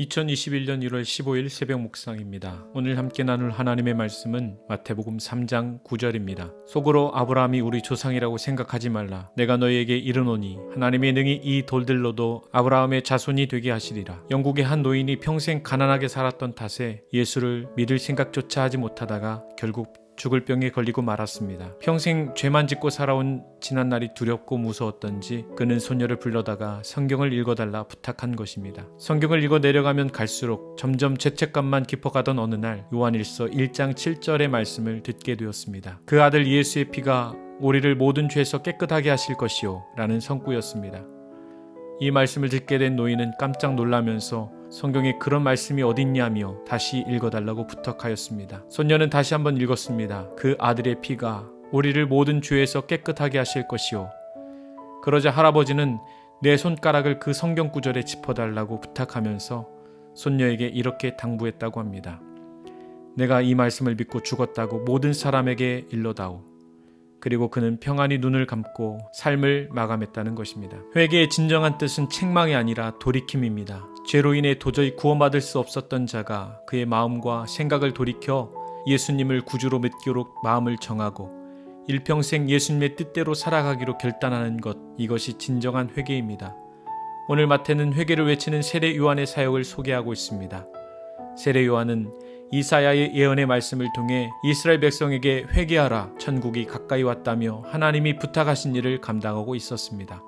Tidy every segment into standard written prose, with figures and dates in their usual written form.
2021년 1월 15일 새벽 묵상입니다. 오늘 함께 나눌 하나님의 말씀은 마태복음 3장 9절입니다. 속으로 아브라함이 우리 조상이라고 생각하지 말라. 내가 너희에게 이르노니 하나님의 능히 이 돌들로도 아브라함의 자손이 되게 하시리라. 영국의 한 노인이 평생 가난하게 살았던 탓에 예수를 믿을 생각조차 하지 못하다가 결국 죽을 병에 걸리고 말았습니다. 평생 죄만 짓고 살아온 지난날이 두렵고 무서웠던지 그는 소녀를 불러다가 성경을 읽어달라 부탁한 것입니다. 성경을 읽어 내려가면 갈수록 점점 죄책감만 깊어가던 어느 날 요한일서 1장 7절의 말씀을 듣게 되었습니다. 그 아들 예수의 피가 우리를 모든 죄에서 깨끗하게 하실 것이요 라는 성구였습니다. 이 말씀을 듣게 된 노인은 깜짝 놀라면서 성경에 그런 말씀이 어딨냐며 다시 읽어달라고 부탁하였습니다. 소녀는 다시 한번 읽었습니다. 그 아들의 피가 우리를 모든 죄에서 깨끗하게 하실 것이요. 그러자 할아버지는 내 손가락을 그 성경 구절에 짚어달라고 부탁하면서 손녀에게 이렇게 당부했다고 합니다. 내가 이 말씀을 믿고 죽었다고 모든 사람에게 일러다오. 그리고 그는 평안히 눈을 감고 삶을 마감했다는 것입니다. 회개의 진정한 뜻은 책망이 아니라 돌이킴입니다. 죄로 인해 도저히 구원받을 수 없었던 자가 그의 마음과 생각을 돌이켜 예수님을 구주로 믿기로 마음을 정하고 일평생 예수님의 뜻대로 살아가기로 결단하는 것, 이것이 진정한 회개입니다. 오늘 마태는 회개를 외치는 세례 요한의 사역을 소개하고 있습니다. 세례 요한은 이사야의 예언의 말씀을 통해 이스라엘 백성에게 회개하라, 천국이 가까이 왔다며 하나님이 부탁하신 일을 감당하고 있었습니다.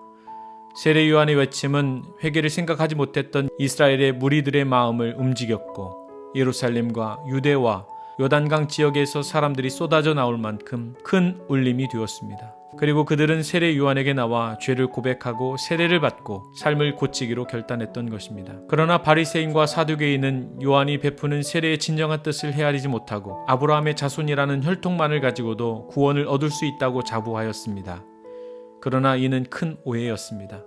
세례 요한의 외침은 회개를 생각하지 못했던 이스라엘의 무리들의 마음을 움직였고 예루살렘과 유대와 요단강 지역에서 사람들이 쏟아져 나올 만큼 큰 울림이 되었습니다. 그리고 그들은 세례 요한에게 나와 죄를 고백하고 세례를 받고 삶을 고치기로 결단했던 것입니다. 그러나 바리새인과 사두개인은 요한이 베푸는 세례의 진정한 뜻을 헤아리지 못하고 아브라함의 자손이라는 혈통만을 가지고도 구원을 얻을 수 있다고 자부하였습니다. 그러나 이는 큰 오해였습니다.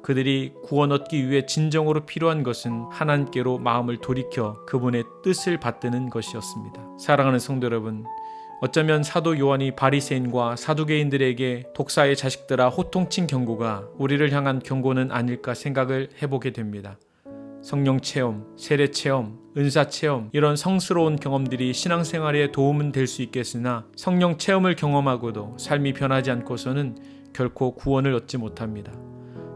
그들이 구원 얻기 위해 진정으로 필요한 것은 하나님께로 마음을 돌이켜 그분의 뜻을 받드는 것이었습니다. 사랑하는 성도 여러분, 어쩌면 사도 요한이 바리새인과 사두개인들에게 독사의 자식들아 호통친 경고가 우리를 향한 경고는 아닐까 생각을 해보게 됩니다. 성령 체험, 세례 체험, 은사 체험, 이런 성스러운 경험들이 신앙생활에 도움은 될 수 있겠으나 성령 체험을 경험하고도 삶이 변하지 않고서는 결코 구원을 얻지 못합니다.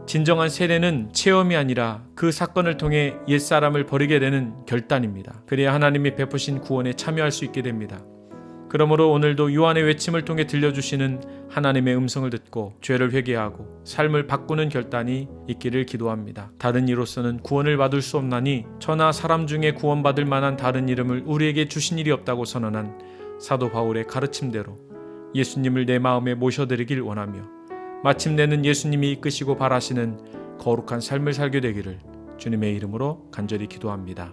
진정한 세례는 체험이 아니라 그 사건을 통해 옛사람을 버리게 되는 결단입니다. 그래야 하나님이 베푸신 구원에 참여할 수 있게 됩니다. 그러므로 오늘도 요한의 외침을 통해 들려주시는 하나님의 음성을 듣고 죄를 회개하고 삶을 바꾸는 결단이 있기를 기도합니다. 다른 이로서는 구원을 받을 수 없나니 저나 사람 중에 구원받을 만한 다른 이름을 우리에게 주신 일이 없다고 선언한 사도 바울의 가르침대로 예수님을 내 마음에 모셔드리길 원하며 마침내는 예수님이 이끄시고 바라시는 거룩한 삶을 살게 되기를 주님의 이름으로 간절히 기도합니다.